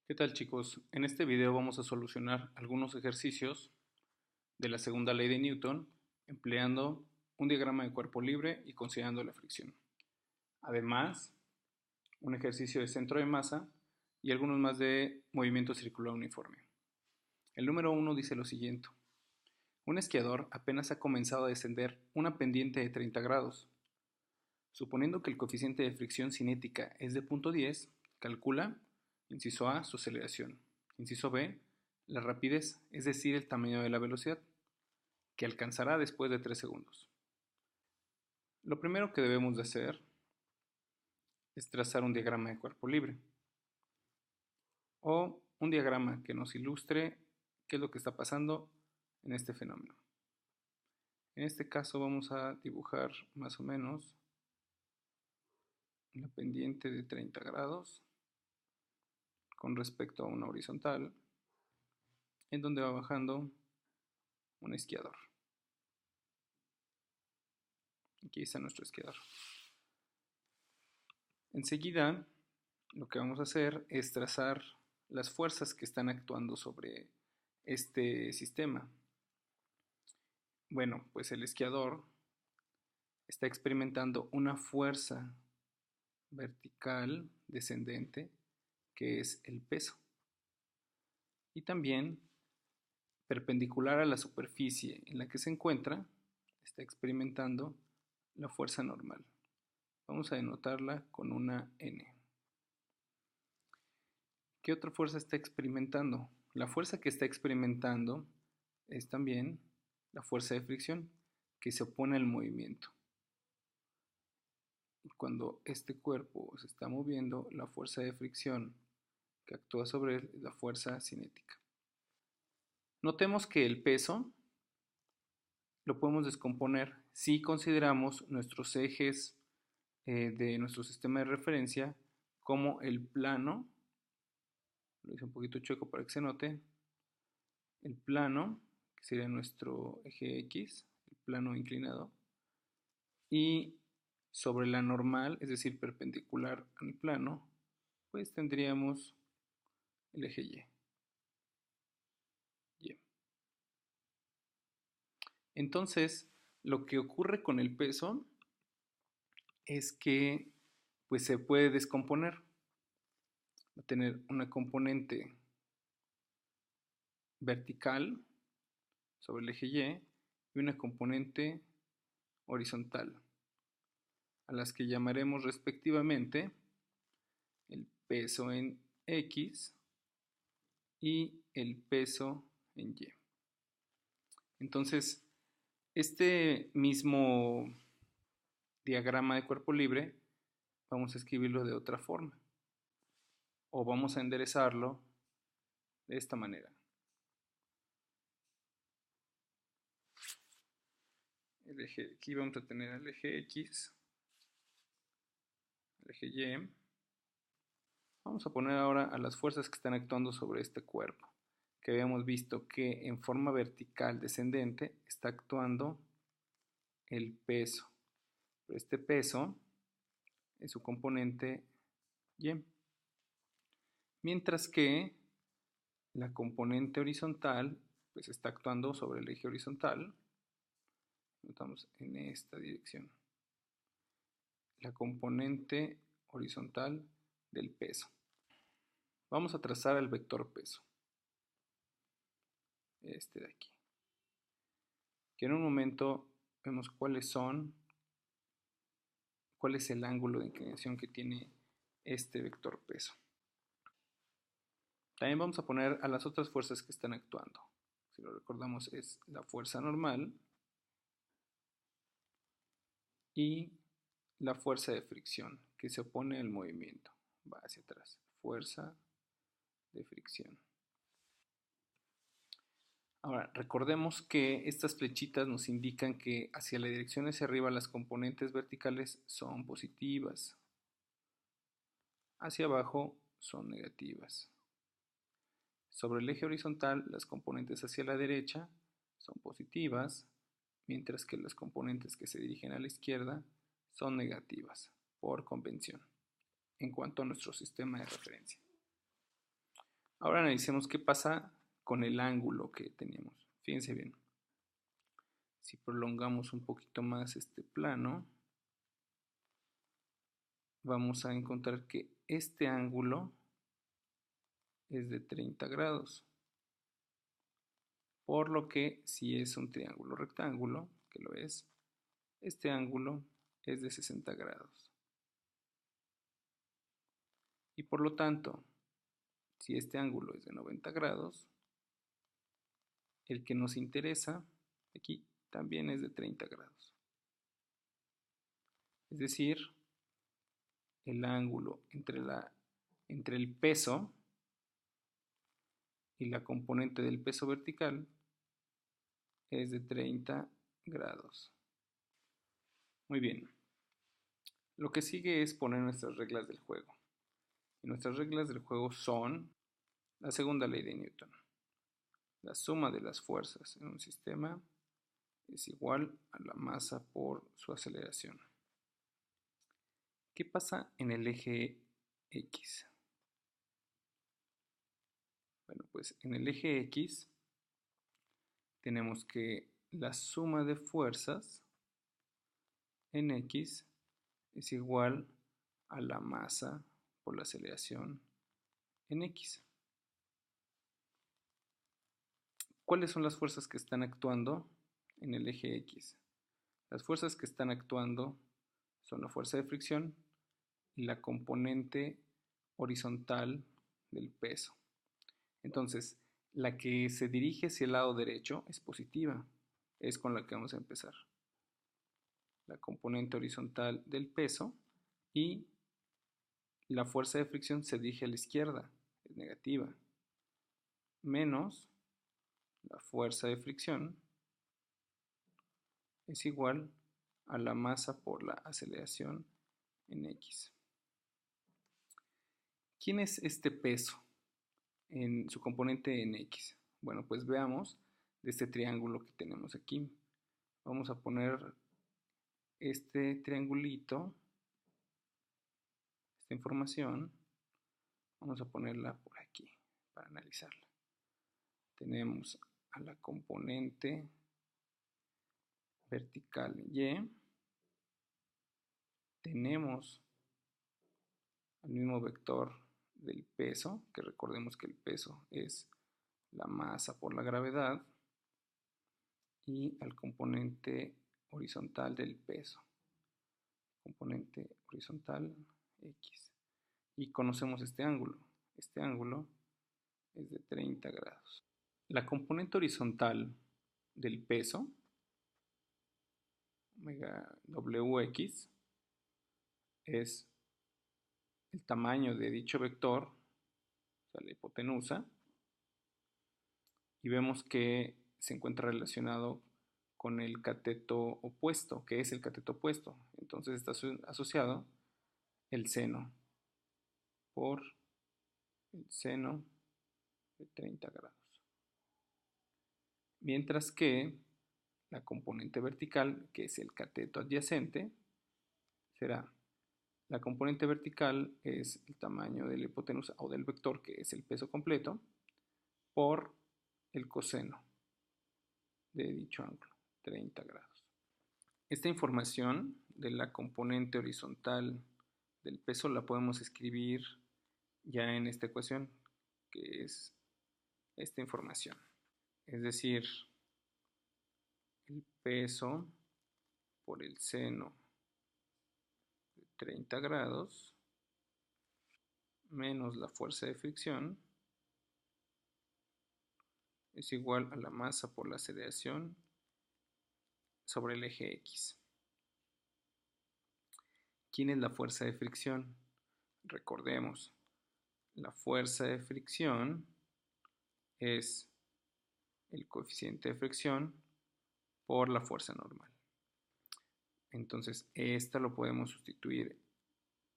¿Qué tal, chicos? En este video vamos a solucionar algunos ejercicios de la segunda ley de Newton empleando un diagrama de cuerpo libre y considerando la fricción. Además, un ejercicio de centro de masa y algunos más de movimiento circular uniforme. El número 1 dice lo siguiente. Un esquiador apenas ha comenzado a descender una pendiente de 30 grados. Suponiendo que el coeficiente de fricción cinética es de 0.10, calcula, inciso A, su aceleración. Inciso B, la rapidez, es decir, el tamaño de la velocidad, que alcanzará después de 3 segundos. Lo primero que debemos de hacer es trazar un diagrama de cuerpo libre o un diagrama que nos ilustre qué es lo que está pasando en este fenómeno. En este caso vamos a dibujar más o menos la pendiente de 30 grados con respecto a una horizontal en donde va bajando un esquiador. Aquí está nuestro esquiador. Enseguida, lo que vamos a hacer es trazar las fuerzas que están actuando sobre este sistema. Bueno, pues el esquiador está experimentando una fuerza vertical descendente que es el peso. Y también perpendicular a la superficie en la que se encuentra, está experimentando la fuerza normal. Vamos a denotarla con una N. ¿Qué otra fuerza está experimentando? La fuerza que está experimentando es también la fuerza de fricción que se opone al movimiento. Y cuando este cuerpo se está moviendo, la fuerza de fricción que actúa sobre él es la fuerza cinética. Notemos que el peso lo podemos descomponer si consideramos nuestros ejes de nuestro sistema de referencia como el plano, lo hice un poquito chueco para que se note, el plano, que sería nuestro eje X, el plano inclinado, y sobre la normal, es decir, perpendicular al plano, pues tendríamos el eje Y. Entonces, lo que ocurre con el peso es que pues se puede descomponer. Va a tener una componente vertical sobre el eje y una componente horizontal, a las que llamaremos respectivamente el peso en X y el peso en Y. Entonces, este mismo diagrama de cuerpo libre vamos a escribirlo de otra forma o vamos a enderezarlo de esta manera. Aquí vamos a tener el eje X, el eje Y. Vamos a poner ahora a las fuerzas que están actuando sobre este cuerpo, que habíamos visto que en forma vertical descendente está actuando el peso. Este peso es su componente Y. Mientras que la componente horizontal pues está actuando sobre el eje horizontal. Notamos en esta dirección. La componente horizontal del peso. Vamos a trazar el vector peso. Este de aquí. Que en un momento vemos cuál es el ángulo de inclinación que tiene este vector peso. También vamos a poner a las otras fuerzas que están actuando. Si lo recordamos es la fuerza normal y la fuerza de fricción que se opone al movimiento. Va hacia atrás. Fuerza de fricción. Ahora, recordemos que estas flechitas nos indican que hacia la dirección hacia arriba las componentes verticales son positivas. Hacia abajo son negativas. Sobre el eje horizontal, las componentes hacia la derecha son positivas, mientras que las componentes que se dirigen a la izquierda son negativas, por convención, en cuanto a nuestro sistema de referencia. Ahora analicemos qué pasa con el ángulo que teníamos. Fíjense bien. Si prolongamos un poquito más este plano, vamos a encontrar que este ángulo es de 30 grados. Por lo que si es un triángulo rectángulo, que lo es, este ángulo es de 60 grados. Y por lo tanto, si este ángulo es de 90 grados, el que nos interesa aquí también es de 30 grados. Es decir, el ángulo entre el peso y la componente del peso vertical es de 30 grados. Muy bien. Lo que sigue es poner nuestras reglas del juego. Y nuestras reglas del juego son la segunda ley de Newton. La suma de las fuerzas en un sistema es igual a la masa por su aceleración. ¿Qué pasa en el eje X? Bueno, pues en el eje X tenemos que la suma de fuerzas en X es igual a la masa por la aceleración en X. ¿Cuáles son las fuerzas que están actuando en el eje X? Las fuerzas que están actuando son la fuerza de fricción y la componente horizontal del peso. Entonces, la que se dirige hacia el lado derecho es positiva, es con la que vamos a empezar. La componente horizontal del peso, y la fuerza de fricción se dirige a la izquierda, es negativa, menos la fuerza de fricción es igual a la masa por la aceleración en X. ¿Quién es este peso en su componente en X? Bueno, pues veamos de este triángulo que tenemos aquí. Vamos a poner este triangulito, esta información, vamos a ponerla por aquí para analizarla. Tenemos a la componente vertical Y, tenemos al mismo vector del peso, que recordemos que el peso es la masa por la gravedad, y al componente horizontal del peso, componente horizontal X. Y conocemos este ángulo. Este ángulo es de 30 grados. La componente horizontal del peso, omega Wx, es el tamaño de dicho vector, o sea, la hipotenusa, y vemos que se encuentra relacionado con el cateto opuesto. ¿Qué es el cateto opuesto? Entonces está asociado el seno por el seno de 30 grados. Mientras que la componente vertical, que es el cateto adyacente, será la componente vertical es el tamaño de la hipotenusa o del vector, que es el peso completo, por el coseno de dicho ángulo, 30 grados. Esta información de la componente horizontal del peso la podemos escribir ya en esta ecuación, que es esta información. Es decir, el peso por el seno de 30 grados menos la fuerza de fricción es igual a la masa por la aceleración sobre el eje X. ¿Quién es la fuerza de fricción? Recordemos, la fuerza de fricción es el coeficiente de fricción por la fuerza normal. Entonces, esta lo podemos sustituir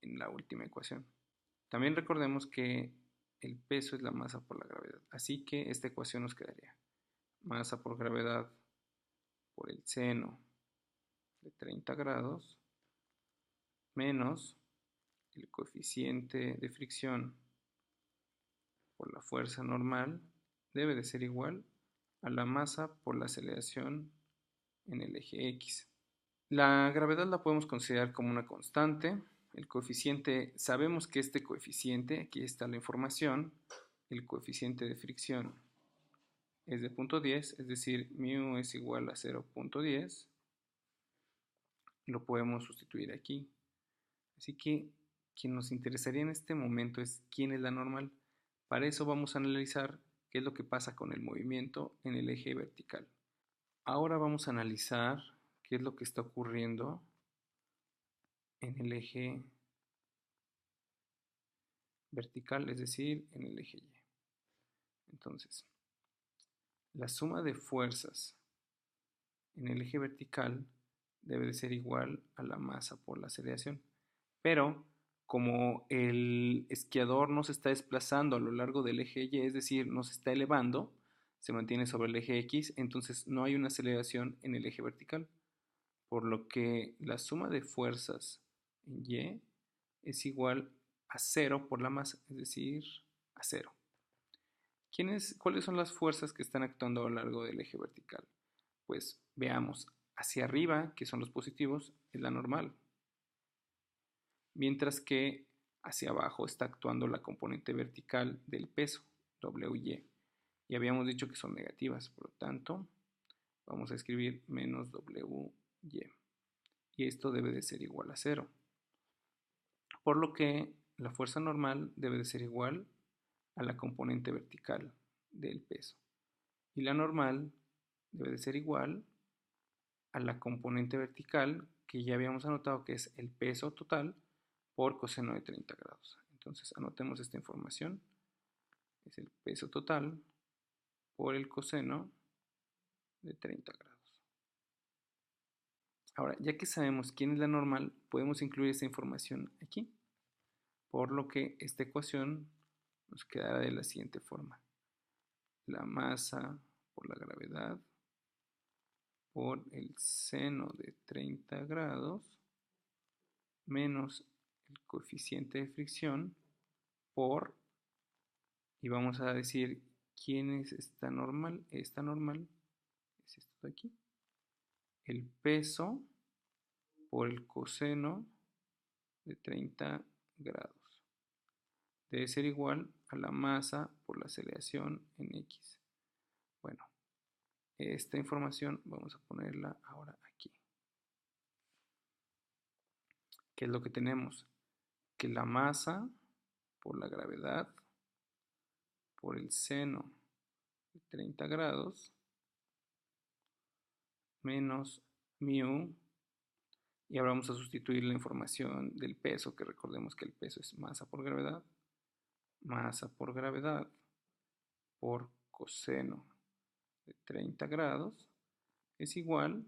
en la última ecuación. También recordemos que el peso es la masa por la gravedad, así que esta ecuación nos quedaría masa por gravedad por el seno de 30 grados menos el coeficiente de fricción por la fuerza normal debe de ser igual a la masa por la aceleración en el eje X. La gravedad la podemos considerar como una constante. El coeficiente, sabemos que este coeficiente, aquí está la información, el coeficiente de fricción es de 0.10, es decir, mu es igual a 0.10. Lo podemos sustituir aquí. Así que quien nos interesaría en este momento es quién es la normal. Para eso vamos a analizar qué es lo que pasa con el movimiento en el eje vertical. Ahora vamos a analizar qué es lo que está ocurriendo en el eje vertical, es decir, en el eje Y. Entonces, la suma de fuerzas en el eje vertical debe de ser igual a la masa por la aceleración. Pero como el esquiador no se está desplazando a lo largo del eje Y, es decir, no se está elevando, se mantiene sobre el eje X, entonces no hay una aceleración en el eje vertical, por lo que la suma de fuerzas en Y es igual a 0 por la masa, es decir, a 0. ¿Cuáles son las fuerzas que están actuando a lo largo del eje vertical? Pues veamos, hacia arriba, que son los positivos, es la normal, mientras que hacia abajo está actuando la componente vertical del peso, WY. Y habíamos dicho que son negativas, por lo tanto, vamos a escribir menos WY. Y esto debe de ser igual a 0. Por lo que la fuerza normal debe de ser igual a la componente vertical del peso. Y la normal debe de ser igual a la componente vertical que ya habíamos anotado que es el peso total por coseno de 30 grados. Entonces anotemos esta información. Es el peso total por el coseno de 30 grados. Ahora, ya que sabemos quién es la normal, podemos incluir esta información aquí. Por lo que esta ecuación nos quedará de la siguiente forma. La masa por la gravedad por el seno de 30 grados menos el coeficiente de fricción por, y vamos a decir quién es esta normal. Esta normal es esto de aquí. El peso por el coseno de 30 grados debe ser igual a la masa por la aceleración en X. Bueno, esta información vamos a ponerla ahora aquí. ¿Qué es lo que tenemos? Que la masa por la gravedad por el seno de 30 grados menos mu, y ahora vamos a sustituir la información del peso, que recordemos que el peso es masa por gravedad por coseno de 30 grados es igual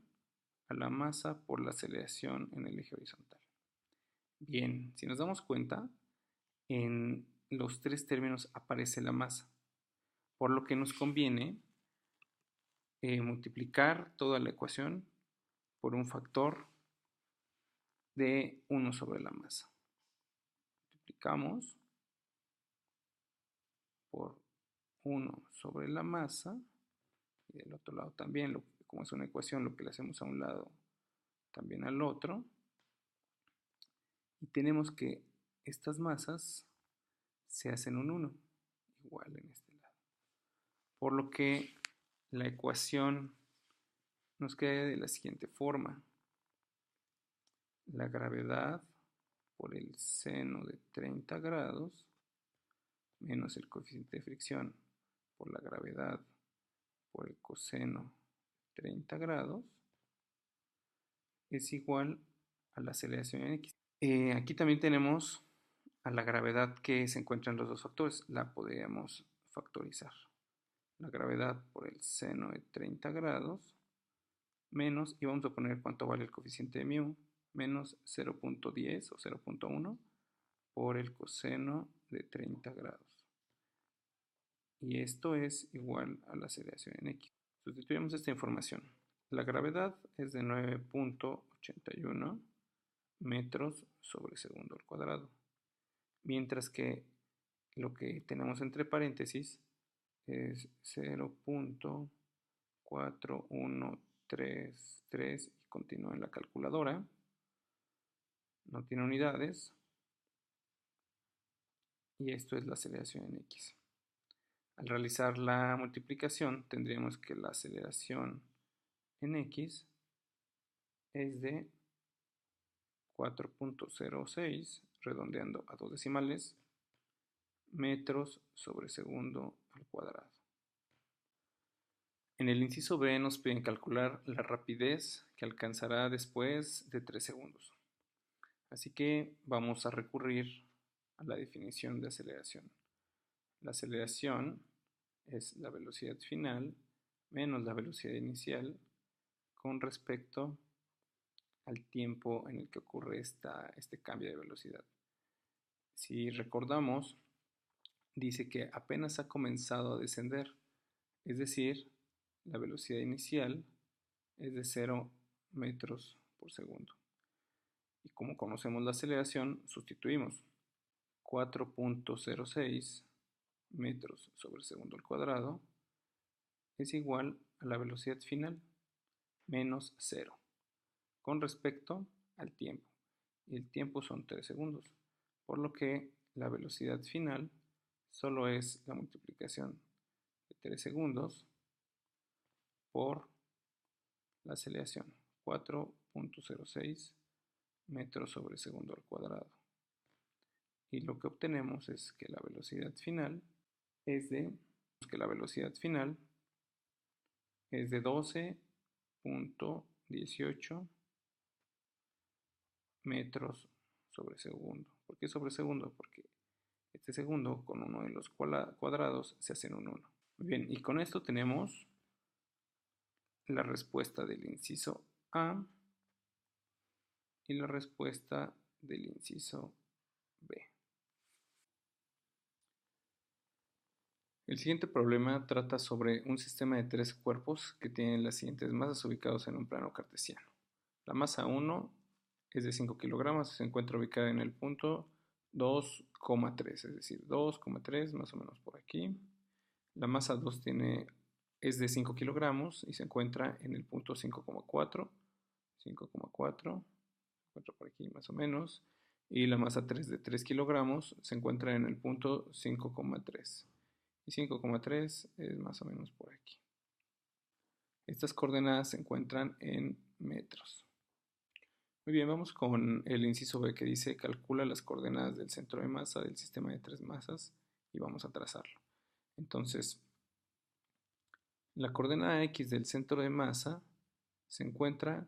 a la masa por la aceleración en el eje horizontal. Bien, si nos damos cuenta, en los tres términos aparece la masa, por lo que nos conviene multiplicar toda la ecuación por un factor de 1 sobre la masa. Multiplicamos por 1 sobre la masa, y del otro lado también, como es una ecuación, lo que le hacemos a un lado también al otro, y tenemos que estas masas se hacen un 1, igual en este lado. Por lo que la ecuación nos queda de la siguiente forma. La gravedad por el seno de 30 grados menos el coeficiente de fricción por la gravedad por el coseno de 30 grados es igual a la aceleración en X. Aquí también tenemos a la gravedad que se encuentra en los dos factores. La podríamos factorizar. La gravedad por el seno de 30 grados menos, y vamos a poner cuánto vale el coeficiente de mu, menos 0.10 o 0.1 por el coseno de 30 grados. Y esto es igual a la aceleración en X. Sustituimos esta información. La gravedad es de 9.81 metros sobre segundo al cuadrado, mientras que lo que tenemos entre paréntesis es 0.4133 y continúa en la calculadora. No tiene unidades. Y esto es la aceleración en X. Al realizar la multiplicación, tendríamos que la aceleración en X es de 4.06, redondeando a 2 decimales, metros sobre segundo al cuadrado. En el inciso B nos piden calcular la rapidez que alcanzará después de 3 segundos. Así que vamos a recurrir a la definición de aceleración. La aceleración es la velocidad final menos la velocidad inicial con respecto al tiempo en el que ocurre este cambio de velocidad. Si recordamos, dice que apenas ha comenzado a descender, es decir, la velocidad inicial es de 0 metros por segundo. Y como conocemos la aceleración, sustituimos 4.06 metros sobre segundo al cuadrado es igual a la velocidad final menos 0 con respecto al tiempo. Y el tiempo son 3 segundos, por lo que la velocidad final solo es la multiplicación de 3 segundos por la aceleración, 4.06 metros sobre segundo al cuadrado. Y lo que obtenemos es que la velocidad final es de 12.18 metros sobre segundo. ¿Por qué sobre segundo? Porque este segundo con uno de los cuadrados se hacen un 1. Muy bien, y con esto tenemos la respuesta del inciso A y la respuesta del inciso B. El siguiente problema trata sobre un sistema de 3 cuerpos que tienen las siguientes masas ubicados en un plano cartesiano. La masa 1 es de 5 kilogramos y se encuentra ubicada en el punto 2,3, es decir, 2,3 más o menos por aquí. La masa 2 es de 5 kilogramos y se encuentra en el punto 5,4, 5,4, se encuentra por aquí más o menos. Y la masa 3 de 3 kilogramos se encuentra en el punto 5,3. Y 5,3 es más o menos por aquí. Estas coordenadas se encuentran en metros. Muy bien, vamos con el inciso B que dice calcula las coordenadas del centro de masa del sistema de 3 masas y vamos a trazarlo. Entonces, la coordenada X del centro de masa se encuentra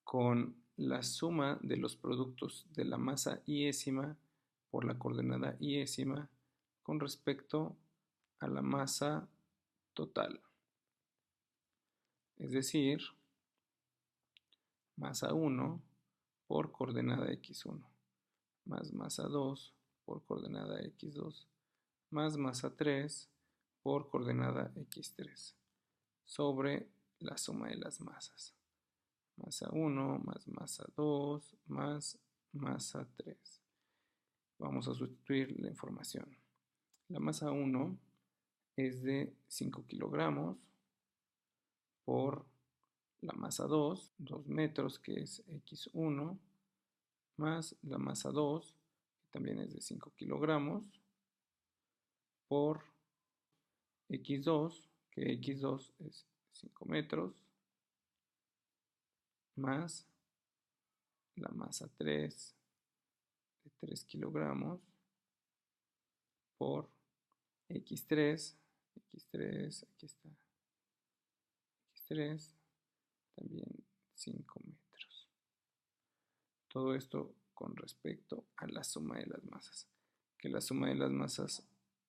con la suma de los productos de la masa iésima por la coordenada iésima con respecto a la masa total. Es decir, masa 1 por coordenada x1 más masa 2 por coordenada x2 más masa 3 por coordenada x3 sobre la suma de las masas. Masa 1 más masa 2 más masa 3. Vamos a sustituir la información. La masa 1 es de 5 kilogramos por la masa 2, 2 metros, que es x1, más la masa 2, que también es de 5 kilogramos, por x2, que x2 es 5 metros, más la masa 3 de 3 kilogramos, por x3, x3, aquí está, x3, también 5 metros. Todo esto con respecto a la suma de las masas, que la suma de las masas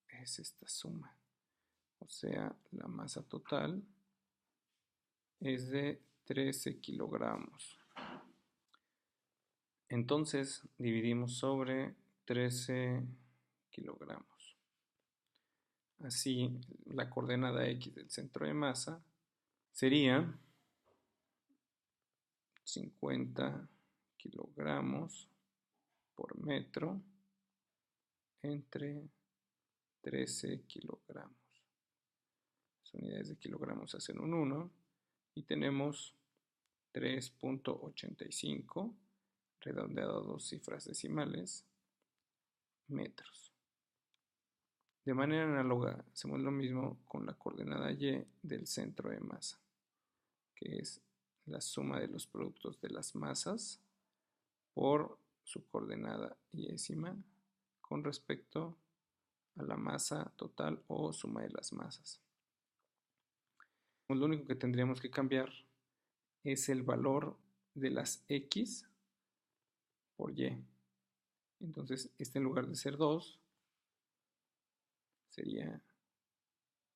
es esta suma, o sea, la masa total es de 13 kilogramos. Entonces dividimos sobre 13 kilogramos. Así, la coordenada X del centro de masa sería 50 kilogramos por metro entre 13 kilogramos. Las unidades de kilogramos hacen un 1 y tenemos 3.85, redondeado a 2 cifras decimales, metros. De manera análoga, hacemos lo mismo con la coordenada y del centro de masa, que es la suma de los productos de las masas por su coordenada yésima con respecto a la masa total o suma de las masas. Lo único que tendríamos que cambiar es el valor de las X por Y. Entonces, este en lugar de ser 2, sería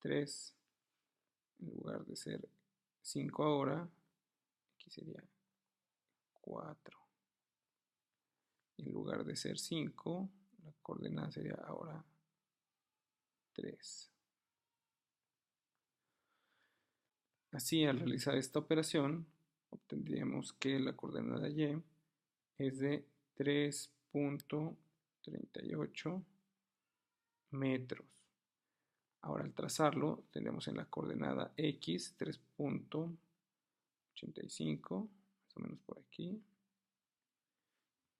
3. En lugar de ser 5 ahora, aquí sería 4. En lugar de ser 5, la coordenada sería ahora 3. Así, al realizar esta operación, obtendríamos que la coordenada y es de 3.38 metros. Ahora, al trazarlo, tenemos en la coordenada x 3.85, más o menos por aquí,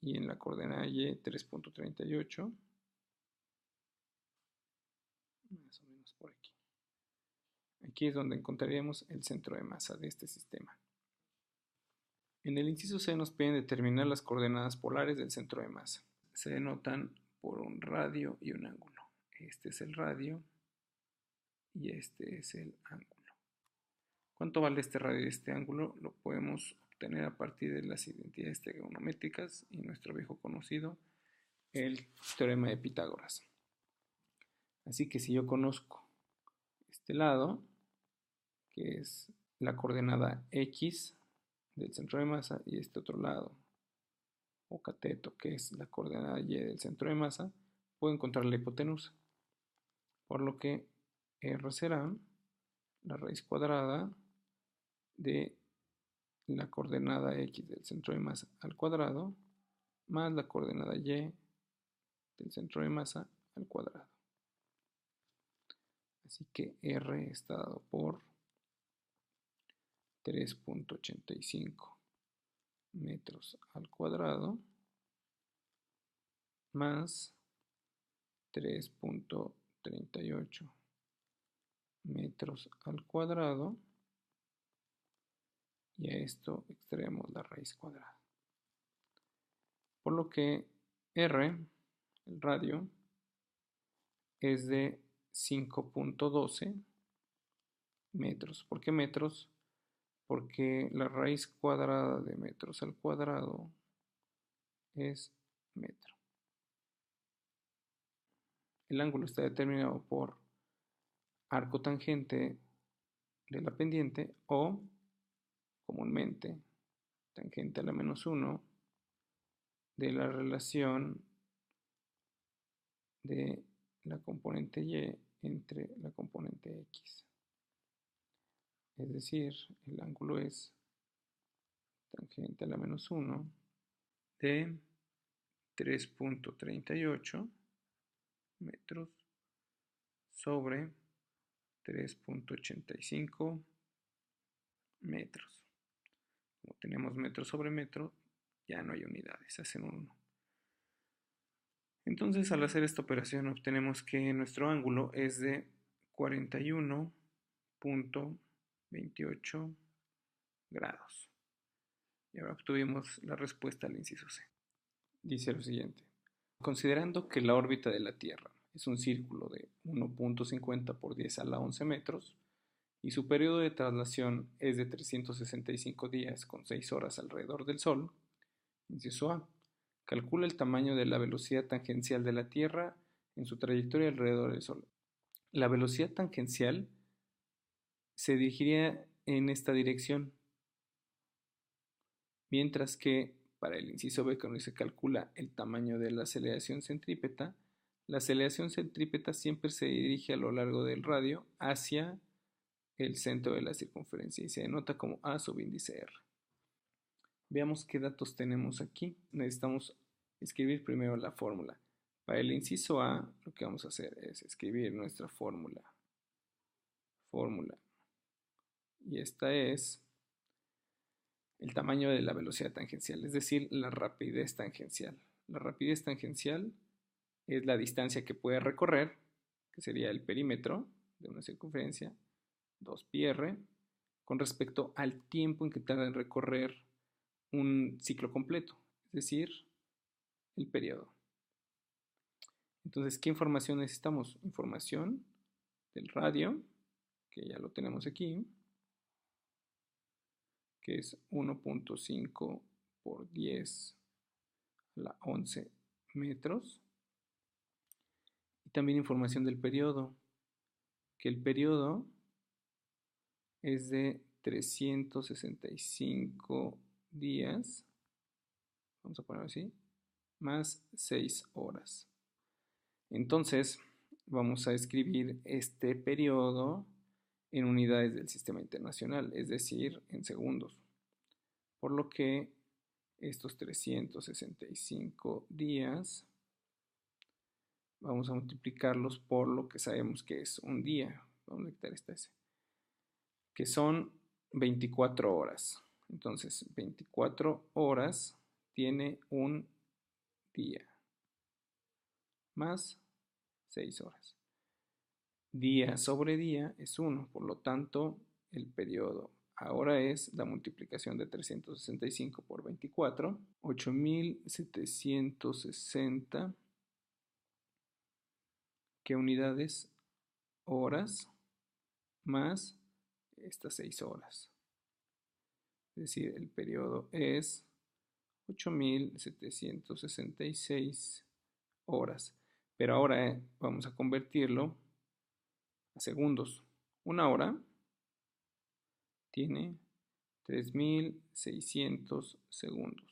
y en la coordenada y 3.38, más o menos por aquí. Aquí es donde encontraríamos el centro de masa de este sistema. En el inciso C nos piden determinar las coordenadas polares del centro de masa. Se denotan por un radio y un ángulo. Este es el radio y este es el ángulo. ¿Cuánto vale este radio y este ángulo? Lo podemos obtener a partir de las identidades trigonométricas y nuestro viejo conocido, el teorema de Pitágoras. Así que si yo conozco este lado, que es la coordenada x del centro de masa, y este otro lado, o cateto, que es la coordenada y del centro de masa, puedo encontrar la hipotenusa. Por lo que R será la raíz cuadrada de la coordenada x del centro de masa al cuadrado más la coordenada y del centro de masa al cuadrado. Así que R está dado por 3.85 metros al cuadrado más 3.38 metros al cuadrado, y a esto extraemos la raíz cuadrada. Por lo que R, el radio, es de 5.12 metros. ¿Por qué metros? Porque la raíz cuadrada de metros al cuadrado es metro. El ángulo está determinado por arco tangente de la pendiente o, comúnmente, tangente a la menos 1 de la relación de la componente y entre la componente x. Es decir, el ángulo es tangente a la menos 1 de 3.38 metros sobre 3.85 metros. Como tenemos metro sobre metro, ya no hay unidades, hacen un 1. Entonces, al hacer esta operación, obtenemos que nuestro ángulo es de 41.28 grados. Y ahora obtuvimos la respuesta al inciso C. Dice lo siguiente: considerando que la órbita de la Tierra es un círculo de 1.50 por 10 a la 11 metros y su periodo de traslación es de 365 días con 6 horas alrededor del Sol, inciso A, calcula el tamaño de la velocidad tangencial de la Tierra en su trayectoria alrededor del Sol. La velocidad tangencial se dirigiría en esta dirección, mientras que para el inciso B, cuando se calcula el tamaño de la aceleración centrípeta, la aceleración centrípeta siempre se dirige a lo largo del radio hacia el centro de la circunferencia y se denota como A subíndice R. Veamos qué datos tenemos aquí. Necesitamos escribir primero la fórmula. Para el inciso A, lo que vamos a hacer es escribir nuestra fórmula. Y esta es el tamaño de la velocidad tangencial, es decir, la rapidez tangencial. La rapidez tangencial es la distancia que puede recorrer, que sería el perímetro de una circunferencia, 2πr, con respecto al tiempo en que tarda en recorrer un ciclo completo, es decir, el periodo. Entonces, ¿qué información necesitamos? Información del radio, que ya lo tenemos aquí, que es 1.5 por 10 a la 11 metros. Y también información del periodo, que el periodo es de 365 días, vamos a ponerlo así, más 6 horas. Entonces, vamos a escribir este periodo en unidades del sistema internacional, es decir, en segundos. Por lo que estos 365 días vamos a multiplicarlos por lo que sabemos que es un día. Vamos a quitar esta S, que son 24 horas. Entonces, 24 horas tiene un día, más 6 horas. Día sobre día es 1, por lo tanto, el periodo ahora es la multiplicación de 365 por 24, 8760, ¿qué unidades? Horas, más estas 6 horas. Es decir, el periodo es 8766 horas. Pero ahora vamos a convertirlo a segundos. Una hora tiene 3600 segundos.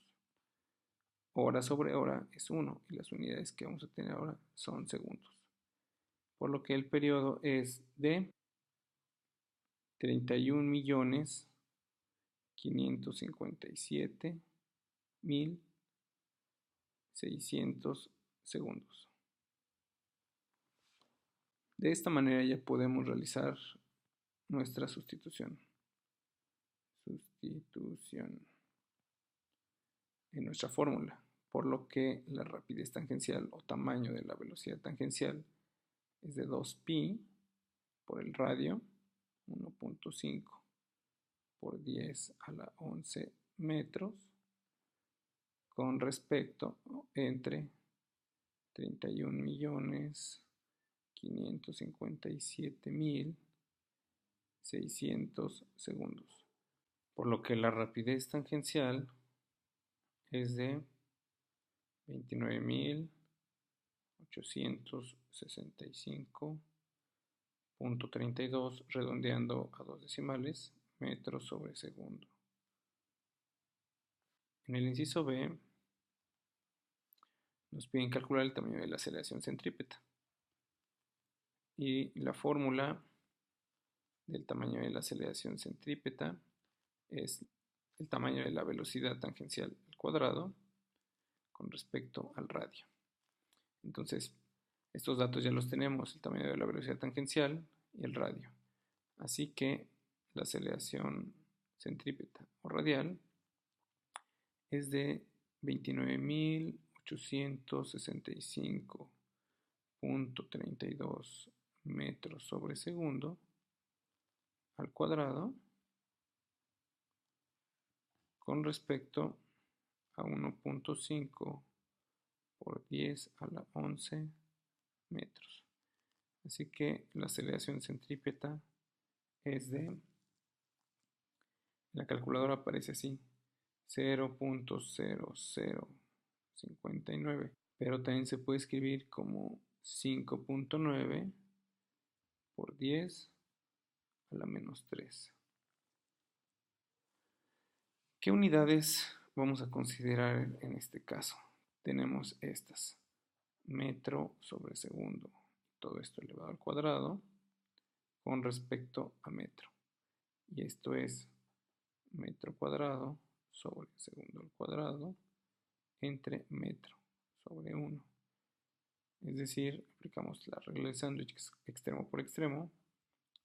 Hora sobre hora es 1 y las unidades que vamos a tener ahora son segundos. Por lo que el periodo es de 31.557.600 segundos. De esta manera ya podemos realizar nuestra sustitución en nuestra fórmula, por lo que la rapidez tangencial o tamaño de la velocidad tangencial es de 2π por el radio, 1.5 por 10 a la 11 metros, con respecto entre 31.557.600 segundos. Por lo que la rapidez tangencial es de 29.865.32, redondeando a 2 decimales, metros sobre segundo. En el inciso B nos piden calcular el tamaño de la aceleración centrípeta. Y la fórmula del tamaño de la aceleración centrípeta es el tamaño de la velocidad tangencial al cuadrado con respecto al radio. Entonces, estos datos ya los tenemos, el tamaño de la velocidad tangencial y el radio. Así que la aceleración centrípeta o radial es de 29.865.32 metros sobre segundo al cuadrado con respecto a 1.5 por 10 a la 11 metros. Así que la aceleración centrípeta es de, la calculadora aparece así, 0.0059, pero también se puede escribir como 5.9 por 10 a la menos 3. ¿Qué unidades vamos a considerar en este caso? Tenemos estas, metro sobre segundo, todo esto elevado al cuadrado con respecto a metro. Y esto es metro cuadrado sobre segundo al cuadrado entre metro sobre 1. Es decir, aplicamos la regla del sándwich extremo por extremo,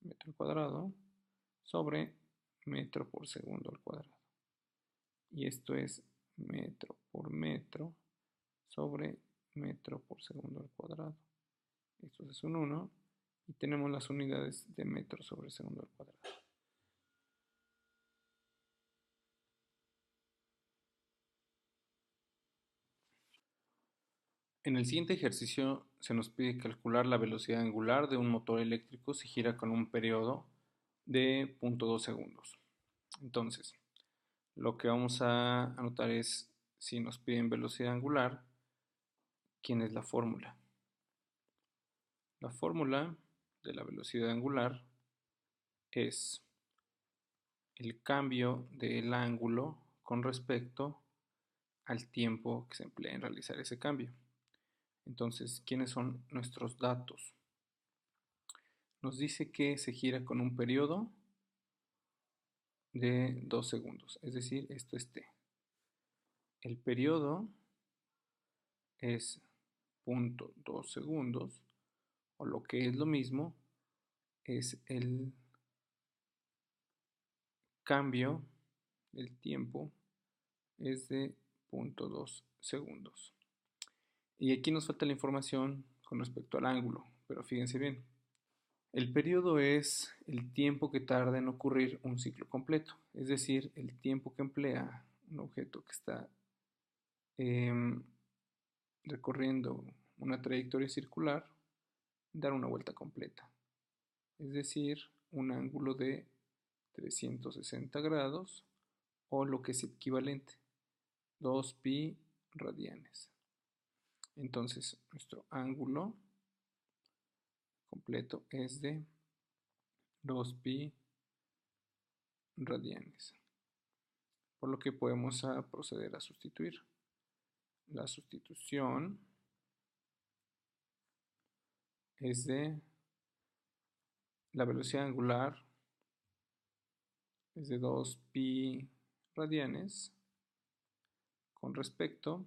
metro al cuadrado, sobre metro por segundo al cuadrado. Y esto es metro por metro sobre metro por segundo al cuadrado. Esto es un 1 y tenemos las unidades de metro sobre segundo al cuadrado. En el siguiente ejercicio se nos pide calcular la velocidad angular de un motor eléctrico si gira con un periodo de 0.2 segundos. Entonces, lo que vamos a anotar es, si nos piden velocidad angular, ¿quién es la fórmula? La fórmula de la velocidad angular es el cambio del ángulo con respecto al tiempo que se emplea en realizar ese cambio. Entonces, ¿quiénes son nuestros datos? Nos dice que se gira con un periodo de 2 segundos, es decir, esto es t. El periodo es 0.2 segundos, o lo que es lo mismo, es el cambio del tiempo, es de 0.2 segundos. Y aquí nos falta la información con respecto al ángulo, pero fíjense bien. El periodo es el tiempo que tarda en ocurrir un ciclo completo, es decir, el tiempo que emplea un objeto que está recorriendo una trayectoria circular, dar una vuelta completa, es decir, un ángulo de 360 grados o lo que es equivalente, 2pi radianes. Entonces, nuestro ángulo completo es de 2pi radianes, por lo que podemos proceder a sustituir. La sustitución es de la velocidad angular es de 2pi radianes con respecto a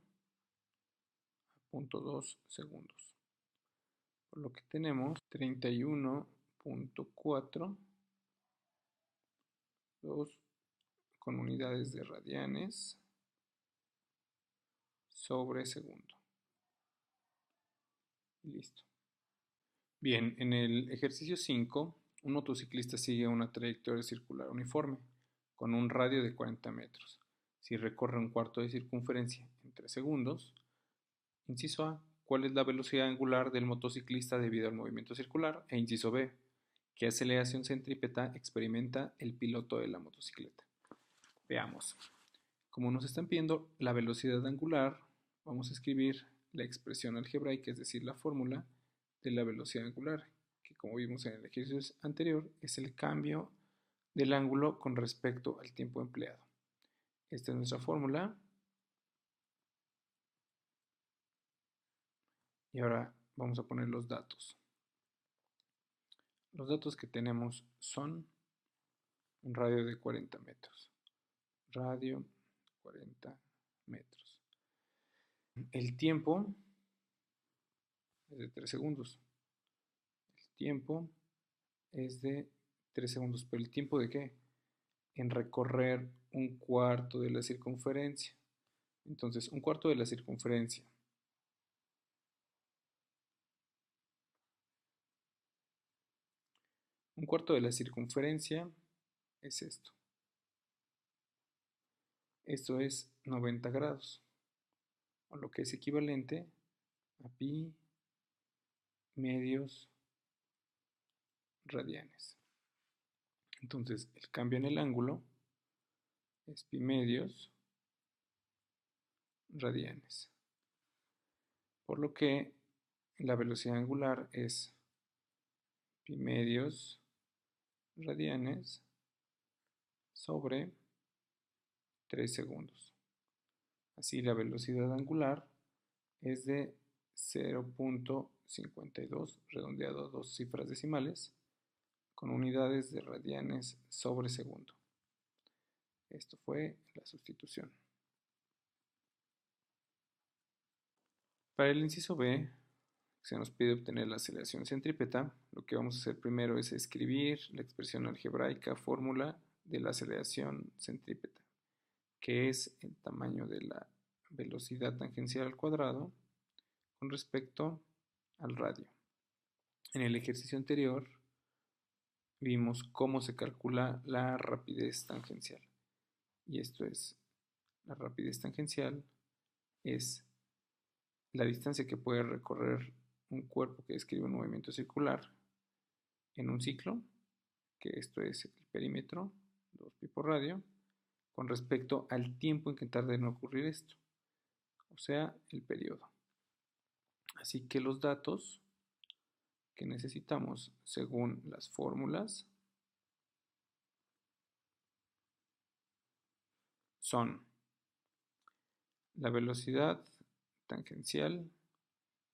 0.2 segundos, por lo que tenemos 31.4 con unidades de radianes sobre segundo. Y listo. Bien, en el ejercicio 5, un motociclista sigue una trayectoria circular uniforme con un radio de 40 metros. Si recorre un cuarto de circunferencia en 3 segundos, inciso A, ¿cuál es la velocidad angular del motociclista debido al movimiento circular? E inciso B, ¿qué aceleración centrípeta experimenta el piloto de la motocicleta? Veamos. Como nos están pidiendo la velocidad angular, vamos a escribir la expresión algebraica, es decir, la fórmula de la velocidad angular, que como vimos en el ejercicio anterior, es el cambio del ángulo con respecto al tiempo empleado. Esta es nuestra fórmula. Y ahora vamos a poner los datos. Los datos que tenemos son un radio de 40 metros. Radio 40 metros. El tiempo es de 3 segundos. El tiempo es de 3 segundos. ¿Pero el tiempo de qué? En recorrer un cuarto de la circunferencia. Entonces, un cuarto de la circunferencia. Un cuarto de la circunferencia es esto. Esto es 90 grados, o lo que es equivalente a pi medios radianes. Entonces, el cambio en el ángulo es pi medios radianes. Por lo que la velocidad angular es pi medios radianes sobre 3 segundos. Así, la velocidad angular es de 0.52, redondeado a 2 cifras decimales, con unidades de radianes sobre segundo. Esto fue la sustitución. Para el inciso B, Se nos pide obtener la aceleración centrípeta. Lo que vamos a hacer primero es escribir la expresión algebraica fórmula de la aceleración centrípeta, que es el tamaño de la velocidad tangencial al cuadrado con respecto al radio. En el ejercicio anterior vimos cómo se calcula la rapidez tangencial. Y esto es, la rapidez tangencial es la distancia que puede recorrer un cuerpo que describe un movimiento circular en un ciclo, que esto es el perímetro, 2pi por radio, con respecto al tiempo en que tarde en ocurrir esto, o sea, el periodo. Así que los datos que necesitamos según las fórmulas son la velocidad tangencial,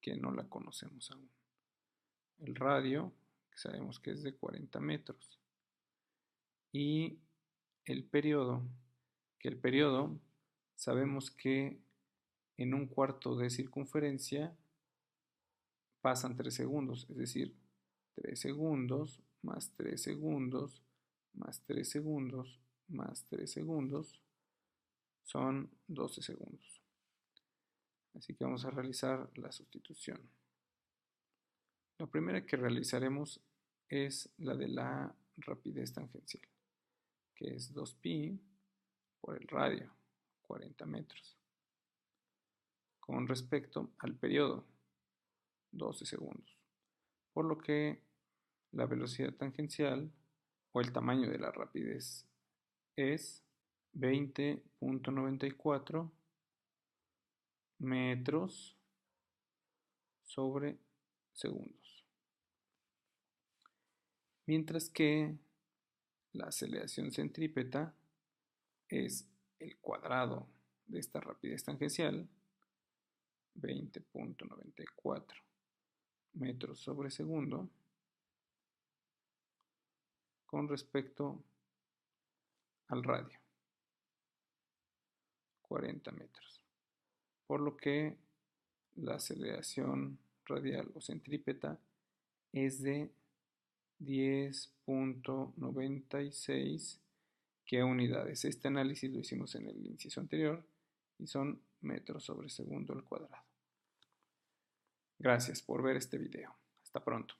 que no la conocemos aún, el radio, que sabemos que es de 40 metros, y el periodo, que el periodo sabemos que en un cuarto de circunferencia pasan 3 segundos, es decir, 3 segundos más 3 segundos más 3 segundos más 3 segundos son 12 segundos. Así que vamos a realizar la sustitución. La primera que realizaremos es la de la rapidez tangencial, que es 2pi por el radio, 40 metros, con respecto al periodo, 12 segundos. Por lo que la velocidad tangencial o el tamaño de la rapidez es 20.94 metros sobre segundos. Mientras que la aceleración centrípeta es el cuadrado de esta rapidez tangencial, 20.94 metros sobre segundo, con respecto al radio, 40 metros. Por lo que la aceleración radial o centrípeta es de 10.96, ¿qué unidades? Este análisis lo hicimos en el inciso anterior y son metros sobre segundo al cuadrado. Gracias por ver este video. Hasta pronto.